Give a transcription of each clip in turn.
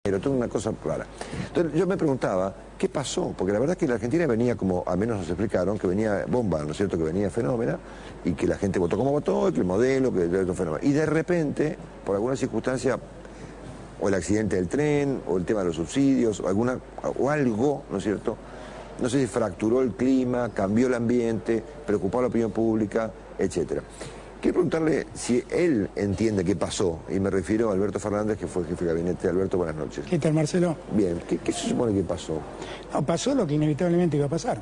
Pero toda una cosa rara. Entonces yo me preguntaba, ¿qué pasó? Porque la verdad es que la Argentina venía como, al menos nos explicaron, que venía bomba, ¿no es cierto?, que venía fenómena, y que la gente votó como votó, y que el modelo, que era un fenómeno. Y de repente, por alguna circunstancia, o el accidente del tren, o el tema de los subsidios, o algo, ¿no es cierto?, no sé si fracturó el clima, cambió el ambiente, preocupó a la opinión pública, etcétera. Quiero preguntarle si él entiende qué pasó, y me refiero a Alberto Fernández, que fue el jefe de gabinete. Alberto, buenas noches. ¿Qué tal, Marcelo? Bien, ¿qué se supone que pasó? No, pasó lo que inevitablemente iba a pasar,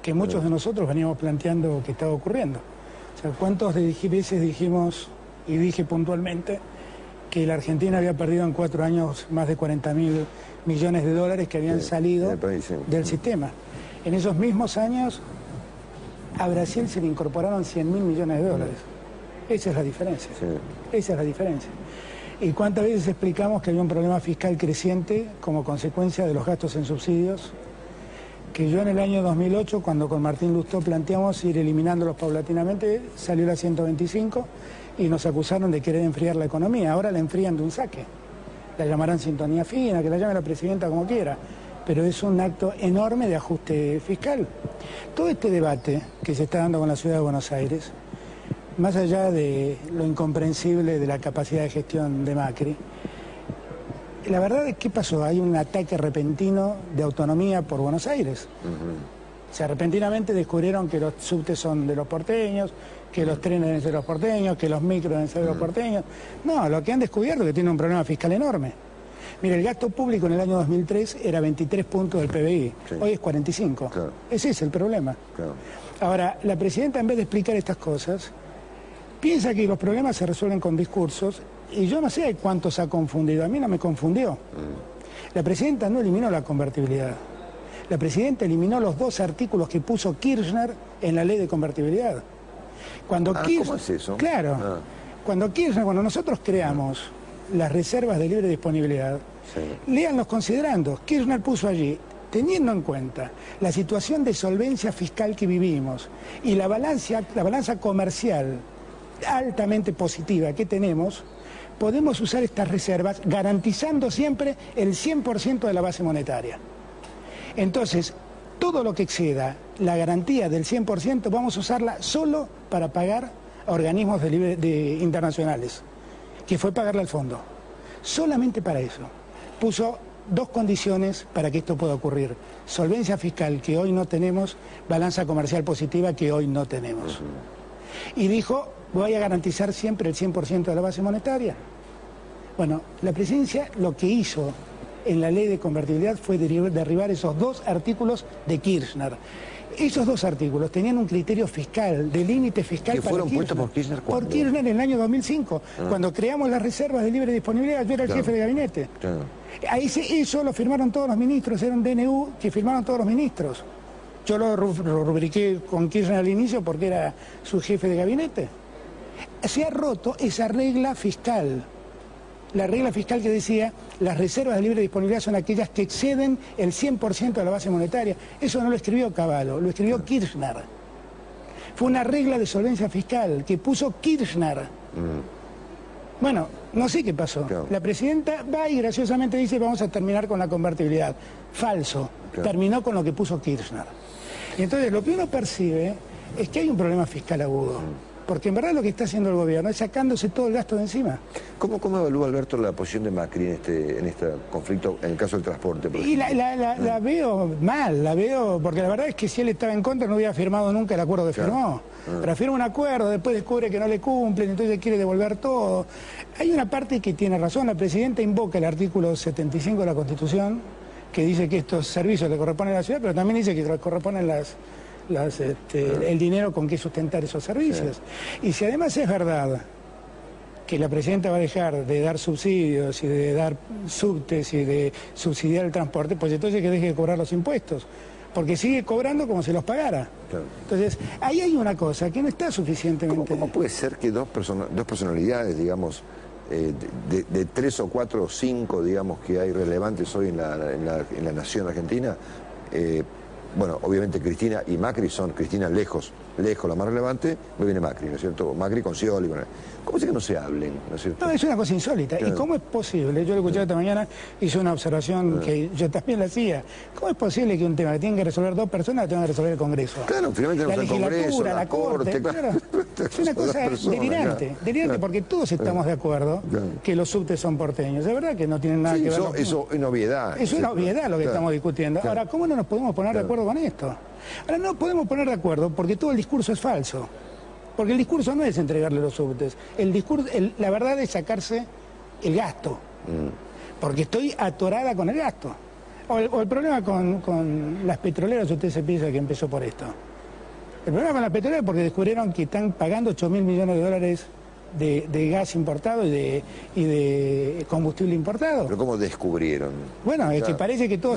que muchos de nosotros veníamos planteando que estaba ocurriendo. O sea, ¿cuántos veces dijimos, y dije puntualmente, que la Argentina había perdido en 4 años más de 40.000 millones de dólares que habían salido del sistema? En esos mismos años, a Brasil se le incorporaron 100.000 millones de dólares. Esa es la diferencia. Sí. Esa es la diferencia. ¿Y cuántas veces explicamos que había un problema fiscal creciente como consecuencia de los gastos en subsidios? Que yo en el año 2008, cuando con Martín Lustó planteamos ir eliminándolos paulatinamente, salió la 125 y nos acusaron de querer enfriar la economía. Ahora la enfrían de un saque. La llamarán sintonía fina, que la llame la presidenta como quiera, pero es un acto enorme de ajuste fiscal. Todo este debate que se está dando con la ciudad de Buenos Aires, más allá de lo incomprensible de la capacidad de gestión de Macri, la verdad es que pasó, hay un ataque repentino de autonomía por Buenos Aires. O sea, repentinamente descubrieron que los subtes son de los porteños, que los trenes deben ser de los porteños, que los micros deben ser de los porteños. No, lo que han descubierto es que tiene un problema fiscal enorme. Mira, el gasto público en el año 2003 era 23 puntos del PBI, sí. Hoy es 45. Claro. Ese es el problema. Claro. Ahora, la presidenta, en vez de explicar estas cosas, piensa que los problemas se resuelven con discursos, y yo no sé cuántos ha confundido. A mí no me confundió. La presidenta no eliminó la convertibilidad. La presidenta eliminó los 2 artículos que puso Kirchner en la ley de convertibilidad. Cuando ¿Cómo es eso? Claro. Cuando nosotros creamos las reservas de libre disponibilidad, lean los considerandos. Kirchner puso allí, teniendo en cuenta la situación de solvencia fiscal que vivimos y la balanza comercial altamente positiva que tenemos, podemos usar estas reservas garantizando siempre el 100% de la base monetaria. Entonces, todo lo que exceda la garantía del 100% vamos a usarla solo para pagar a organismos internacionales, que fue pagarle al fondo. Solamente para eso. Puso 2 condiciones para que esto pueda ocurrir. Solvencia fiscal, que hoy no tenemos, balanza comercial positiva, que hoy no tenemos. Y dijo, voy a garantizar siempre el 100% de la base monetaria. Bueno, la presidencia lo que hizo en la ley de convertibilidad fue derribar esos 2 artículos de Kirchner. Esos 2 artículos tenían un criterio fiscal, de límite fiscal para Kirchner. ¿Que fueron puestos por Kirchner cuándo? Por Kirchner en el año 2005, cuando creamos las reservas de libre disponibilidad. Yo era el jefe de gabinete. Ahí eso lo firmaron todos los ministros, era un DNU que firmaron todos los ministros. Yo lo rubriqué con Kirchner al inicio porque era su jefe de gabinete. Se ha roto esa regla fiscal. La regla fiscal que decía, las reservas de libre disponibilidad son aquellas que exceden el 100% de la base monetaria. Eso no lo escribió Cavallo, lo escribió Kirchner. Fue una regla de solvencia fiscal que puso Kirchner. Bueno, no sé qué pasó. La presidenta va y graciosamente dice, vamos a terminar con la convertibilidad. Falso. Terminó con lo que puso Kirchner. Y entonces lo que uno percibe es que hay un problema fiscal agudo. Porque en verdad lo que está haciendo el gobierno es sacándose todo el gasto de encima. ¿Cómo evalúa, Alberto, la posición de Macri en este conflicto, en el caso del transporte? Y la veo mal, porque la verdad es que si él estaba en contra no hubiera firmado nunca el acuerdo que firmó. Pero firma un acuerdo, después descubre que no le cumplen, entonces quiere devolver todo. Hay una parte que tiene razón, la presidenta invoca el artículo 75 de la Constitución, que dice que estos servicios le corresponden a la ciudad, pero también dice que le corresponden el dinero con que sustentar esos servicios. Y si además es verdad que la presidenta va a dejar de dar subsidios y de dar subtes y de subsidiar el transporte, pues entonces que deje de cobrar los impuestos, porque sigue cobrando como si los pagara. Entonces, ahí hay una cosa que no está suficientemente... ¿Cómo puede ser que dos personalidades, digamos, de 3 o 4 o 5, digamos, que hay relevantes hoy en la nación argentina, bueno, obviamente Cristina y Macri son, Cristina lejos, lejos, la más relevante, me viene Macri, ¿no es cierto? Macri con Scioli, ¿cómo es que no se hablen, ¿no es cierto? No, es una cosa insólita. Claro. ¿Y cómo es posible? Yo lo escuché esta mañana, hice una observación que yo también la hacía. ¿Cómo es posible que un tema que tienen que resolver dos personas lo tengan que resolver el Congreso? Claro, finalmente la no está el Congreso, la Corte, claro. Es una cosa delirante, delirante, porque todos estamos de acuerdo que los subtes son porteños. De verdad que no tienen nada que ver. Eso es una obviedad. Es una obviedad lo que estamos discutiendo. Ahora, ¿cómo no nos podemos poner de acuerdo con esto? Ahora, no podemos poner de acuerdo porque todo el discurso es falso. Porque el discurso no es entregarle los subtes. La verdad es sacarse el gasto. Porque estoy atorada con el gasto. O el problema con las petroleras, usted se piensa que empezó por esto. El problema con las petroleras es porque descubrieron que están pagando 8.000 millones de dólares de gas importado y de combustible importado. ¿Pero cómo descubrieron? Bueno, es que parece que todo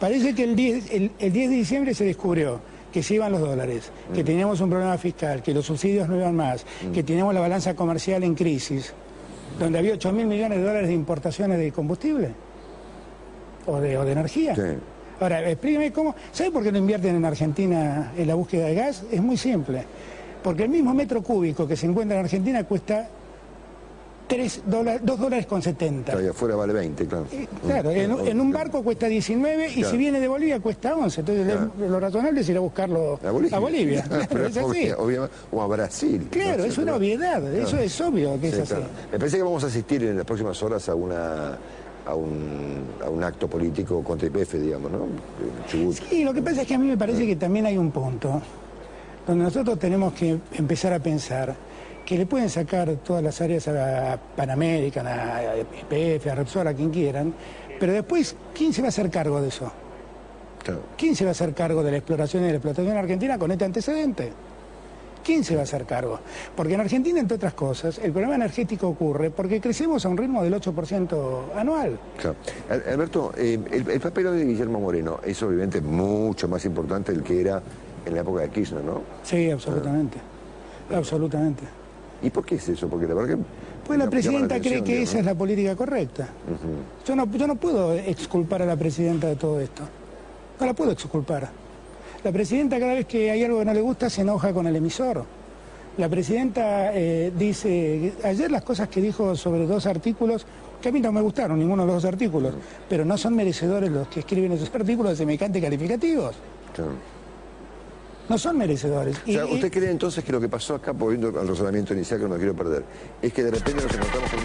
parece que el 10 de diciembre se descubrió que se iban los dólares, que teníamos un problema fiscal, que los subsidios no iban más, que teníamos la balanza comercial en crisis, donde había 8.000 millones de dólares de importaciones de combustible o de energía. Sí. Ahora, explíqueme cómo. ¿Sabe por qué no invierten en Argentina en la búsqueda de gas? Es muy simple. Porque el mismo metro cúbico que se encuentra en Argentina cuesta $2.70. Claro, y afuera vale 20, claro. Claro, en un barco cuesta 19 y si viene de Bolivia cuesta 11. Entonces lo razonable es ir a buscarlo a Bolivia. Claro, es así. O a Brasil. Claro, ¿no? Es una obviedad, eso es obvio que es así. Claro. Me parece que vamos a asistir en las próximas horas a un acto político contra YPF, digamos, ¿no? Chubut. Sí, lo que pasa es que a mí me parece que también hay un punto donde nosotros tenemos que empezar a pensar que le pueden sacar todas las áreas a Panamerican, a YPF, a Repsol, a quien quieran, pero después, ¿quién se va a hacer cargo de eso? Claro. ¿Quién se va a hacer cargo de la exploración y de la explotación argentina con este antecedente? ¿Quién se va a hacer cargo? Porque en Argentina, entre otras cosas, el problema energético ocurre porque crecemos a un ritmo del 8% anual. Claro. Alberto, el papel de Guillermo Moreno es obviamente mucho más importante del que era en la época de Kirchner, ¿no? Sí, absolutamente. Absolutamente. ¿Y por qué es eso? Porque la verdad que... Pues la presidenta cree que esa es la política correcta. Yo no puedo exculpar a la presidenta de todo esto. No la puedo exculpar. La presidenta cada vez que hay algo que no le gusta se enoja con el emisor. La presidenta dice, ayer las cosas que dijo sobre 2 artículos, que a mí no me gustaron ninguno de los 2 artículos, pero no son merecedores los que escriben esos artículos de semejantes calificativos. Claro. No son merecedores. O sea, ¿usted cree entonces que lo que pasó acá, volviendo al razonamiento inicial que no me quiero perder, es que de repente nos encontramos con...